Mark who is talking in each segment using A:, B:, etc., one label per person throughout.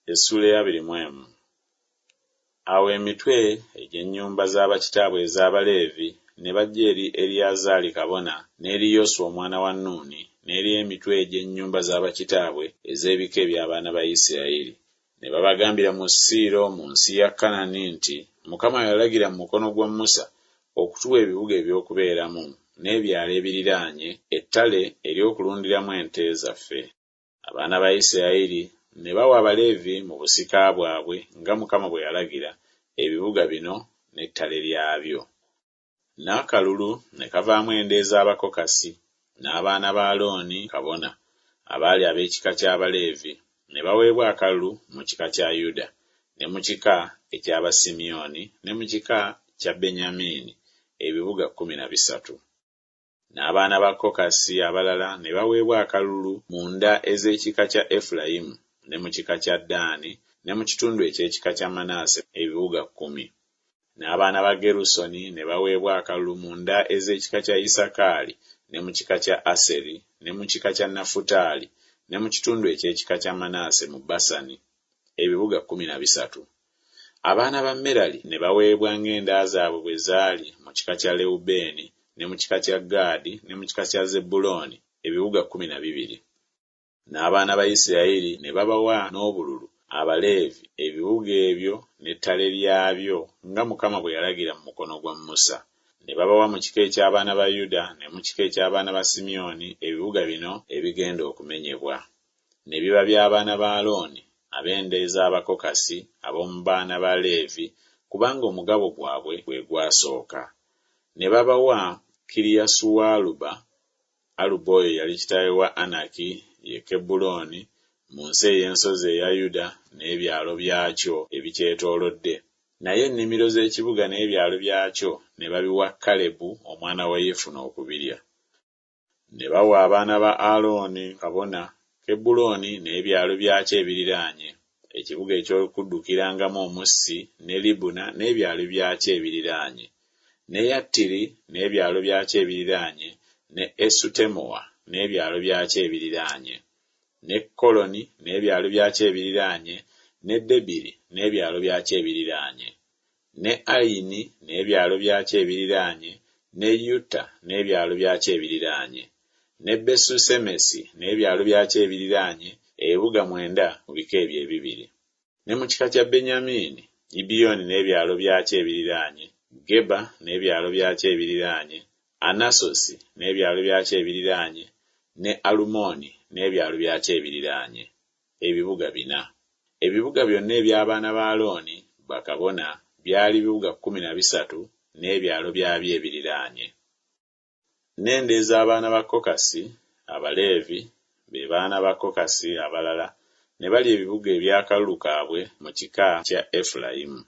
A: Essula ya 21. Awo emitwe egy'ennyumba z'abakitaabwe ez'Abaleevi ne bajja eri Eriyazaali kabona n'eri Yoswa omwana wa Nuuni n'eri emitwe egy'ennyumba z'abakitaabwe ez'ebika eby'abaana ba Isirayiri. Ne babagambira mu Siiro mu nsi ya Kanani nti, Mukama yalagira mu mukono gwa Musa okutuwa ebibuga eby'okubeeramu n'ebyalo ebiriraanye, ettale ery'okulundiramu ente zaffe. Abaana ba Isirayiri ne bawa Abaleevi mu busika bwabwe nga Mukama bwe yalagira ebibuga bino n'ettale lyabyo. N'akalulu ne kavaamu ende ez'Abakokasi n'abaana ba Alooni kabona abaali ab'ekika ky'Abaleevi ne baweebwa akalulu mu kika kya Yuda ne mu kika eky'Abasimyoni ne mu kika kya Benyamini ebibuga 13. N'abaana ba Kokasi abalala ne baweebwa akalulu mu nda ez'ekika kya Efulayimu ne mu kika kya Ddaani ne mu kitundu eky'ekika kya Manaase ebibuga 10. N'abaana ba Gerusoni ne baweebwa akalulu mu nda ez'ekika kya Isakaali ne mu kika kya Aseri ne mu kika kya Nafutaali ne mu kitundu eky'ekika kya Manaase mu Basani ebibuga 13. Abaana ba Merali ne baweebwa ng'enda zaabwe bwe zaali mu kika kya Lewubeeni ne mu kika kya Gaadi ne mu kika kya Zebbulooni ebibuga 12. N'abaana ba Isirayiri ne babawa n'obululu Abaleevi ebibuga ebyo n'ettale lyabyo nga Mukama bwe yalagira mu mukono gwa Musa. Ne babawa mu kika eky'abaana ba Yuda ne mu kika eky'abaana ba Simyoni ebibuga bino ebigenda okumenyebwa. Ne biba by'abaana ba Alooni ab'enda ez'Abakokasi ab'omu baana ba Leevi kubanga omugabo gwabwe gwe gwasooka. Ne babawa Kiriyasuwaluba. Aluba oyo yali kitaawe wa Anaki ye Kebbulooni mu nsi ey'ensozi eya Yuda n'ebyalo byakyo ebikyetoolodde. Naye ennimiro z'ekibuga n'ebyalo byakyo ne babiwa Kalebu omwana wa Yefuna okubirya. Ne bawa abaana ba Alooni kabona Kebbulooni n'ebyalo byakyo ebiriraanye, ekibuga eky'okuddukirangamu omussi ne Libuna n'ebyalo byakyo ebiriraanye, ne Yattiri n'ebyalo byakyo ebiriraanye, ne Esutemoa n'ebyalo byakyo ebiriraanye, ne Koloni n'ebyalo byakyo ebiriraanye, ne Debiri n'ebyalo byakyo ebiriraanye, ne Ayini n'ebyalo byakyo ebiriraanye, ne Yuta n'ebyalo byakyo ebiriraanye, ne Besusemesi n'ebyalo byakyo ebiriraanye, ebibuga 9 mu bika ebyo ebibiri. Ne mu kika kya Benyamini, Gibeyoni n'ebyalo byakyo ebiriraanye, Geba n'ebyalo byakyo ebiriraanye, Anasosi n'ebyalo byakyo ebiriraanye, ne Alumoni n'ebyalo byakyo ebiriraanye, ebibuga 4. Ebibuga byonna eby'abaana ba Alooni bakabona byali bibuga 13 n'ebyalo byabyo ebiriraanye. N'enda ez'abaana ba Kokasi Abaleevi be baana ba Kokasi abalala ne bali ebibuga ebyakalulu kaabwe mu kika kya Efulayimu.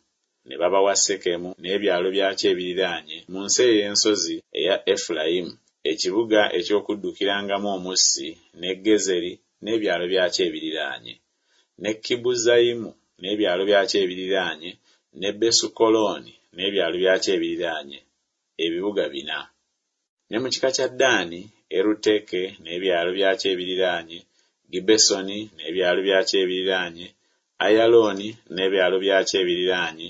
A: Ne babawa Sekemu n'ebyalo byakyo ebiriraanye mu nsi ey'ensozi eya Efulayimu, ekibuga eky'okuddukirangamu omussi, ne Gezeri n'ebyalo byakyo ebiriraanye, ne Kibuzayimu n'ebyalo byakyo ebiriraanye, ne Besukolooni n'ebyalo byakyo ebiriraanye, ebibuga 4. Ne mu kika kya Ddaani, Eruteke n'ebyalo byakyo ebiriraanye, Gibesoni n'ebyalo byakyo ebiriraanye, Ayalooni n'ebyalo byakyo ebiriraanye,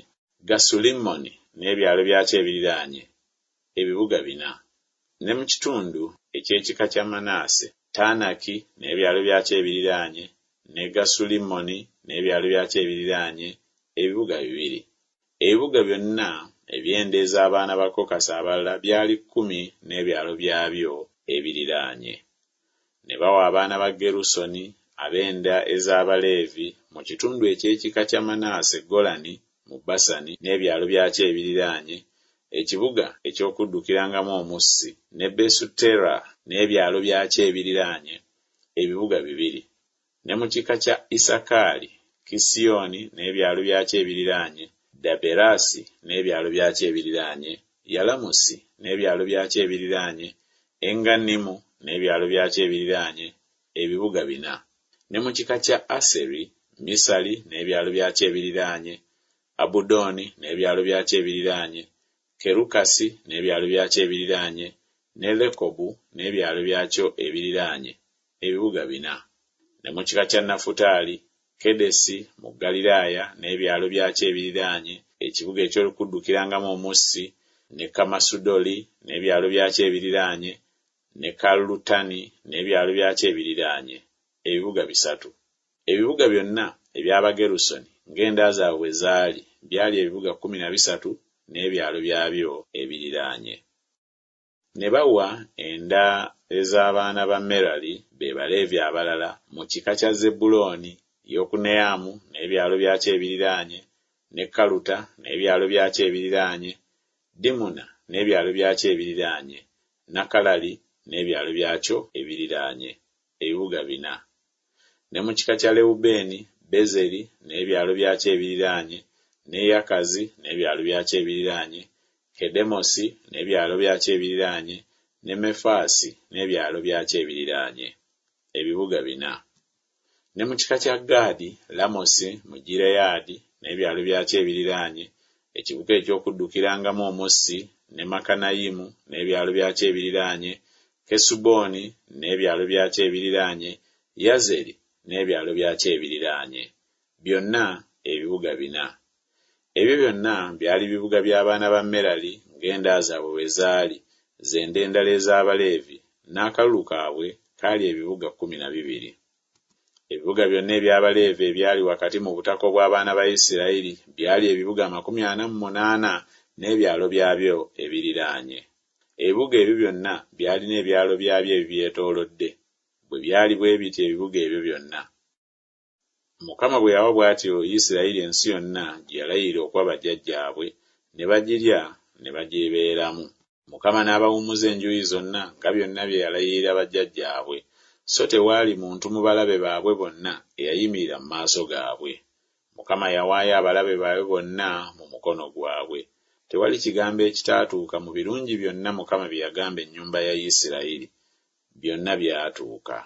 A: Gasulimmoni n'ebyalo byakyo ebiriraanye, ebibuga 4. Ne mu kitundu eky'ekika kya Manaase, Taanaki n'ebyalo byakyo ebiriraanye, ne Gasulimmoni n'ebyalo byakyo ebiriraanye, ebibuga 2. Ebibuga byonna eby'enda ez'abaana ba Kokasi abalala byali 10 n'ebyalo byabyo ebiriraanye. Ne bawa abaana ba Gerusoni ab'enda ez'Abaleevi mu kitundu eky'ekika kya Manaase Golani mu Basani n'ebyalo byakyo ebiriraanye, ekibuga eky'okuddukirangamu omussi, ne Besutera n'ebyalo byakyo ebiriraanye, ebibuga 2. Ne mu kika kya Isakaali, Kisiyoni n'ebyalo byakyo ebiriraanye, Daberasi n'ebyalo byakyo ebiriraanye, Yalamusi n'ebyalo byakyo ebiriraanye, Enganimu n'ebyalo byakyo ebiriraanye, ebibuga 4. Ne mu kika kya Aseri, Misali n'ebyalo byakyo ebiriraanye, Abudoni n'ebyalo byakyo ebiriraanye, Kerukasi n'ebyalo byakyo ebiriraanye, ne Lekobu n'ebyalo byakyo ebiriraanye, ebibuga 4. Ne mu kika kya Nafutaali, Kedesi mu Galiraaya n'ebyalo byakyo ebiriraanye, ekibuga eky'okuddukirangamu omussi, ne Kamasudoli n'ebyalo byakyo ebiriraanye, ne Kalutani n'ebyalo byakyo ebiriraanye, ebibuga 3. Ebibuga byonna eby'Abagerusoni ng'enda zaabwe bwe zaali byali ebibuga 13 n'ebyalo byabyo ebiriraanye. Ne bawa enda ez'abaana ba Merali be Baleevi abalala mu kika kya Zebbulooni, Yokuneyamu n'ebyalo byakyo ebiriraanye, ne Kaluta n'ebyalo byakyo ebiriraanye, Dimuna n'ebyalo byakyo ebiriraanye, Nakalali n'ebyalo byakyo ebiriraanye, ebibuga 4. Ne mu kika kya Lewubeeni, Bezeri n'ebyalo byakyo ebiriraanye, ne Yakazi n'ebyalo byakyo ebiriraanye, Kedemosi n'ebyalo byakyo ebiriraanye, ne Mefaasi n'ebyalo byakyo ebiriraanye, ebibuga 4. Ne mu kika kya Gaadi, Lamosi mu Gireyaadi n'ebyalo byakyo ebiriraanye, ekibuga eky'okuddukirangamu omussi, ne Makanayimu n'ebyalo byakyo ebiriraanye, Kesuboni n'ebyalo byakyo ebiriraanye, Yazeri n'ebyalo byakyo ebiriraanye, byonna ebibuga 4. Ebyo byonna byali bibuga by'abaana ba Merali ng'enda zaabwe bwe zaali, zenda endala ez'Abaleevi, n'akalulu kaabwe kaali ebibuga 12. Ebibuga byonna eby'Abaleevi ebyali wakati mu butaka bw'abaana ba Isirayiri byali ebibuga 48 n'ebyalo byabyo ebiriraanye. Ebibuga ebyo byonna byalina ebyalo byabyo ebibyetoolodde. Bwe byali bwe bityo ebibuga ebyo byonna, Mukama bwe yawa bw'atyo Isirayiri ensi yonna gye yalayirira okuwa bajjajjaabwe, ne bagirya ne bagyebeeramu. Mukama n'abawummuza enjuuyi zonna nga byonna bye yalayirira bajjajjaabwe, so tewaali muntu mu balabe baabwe bonna eyayimirira mu maaso gaabwe. Mukama yawaayo abalabe baabwe bonna mu mukono gwabwe. Tewali kigambo ekitaatuuka mu birungi byonna Mukama bye yagamba ennyumba ya Isirayiri. Byonna byatuuka.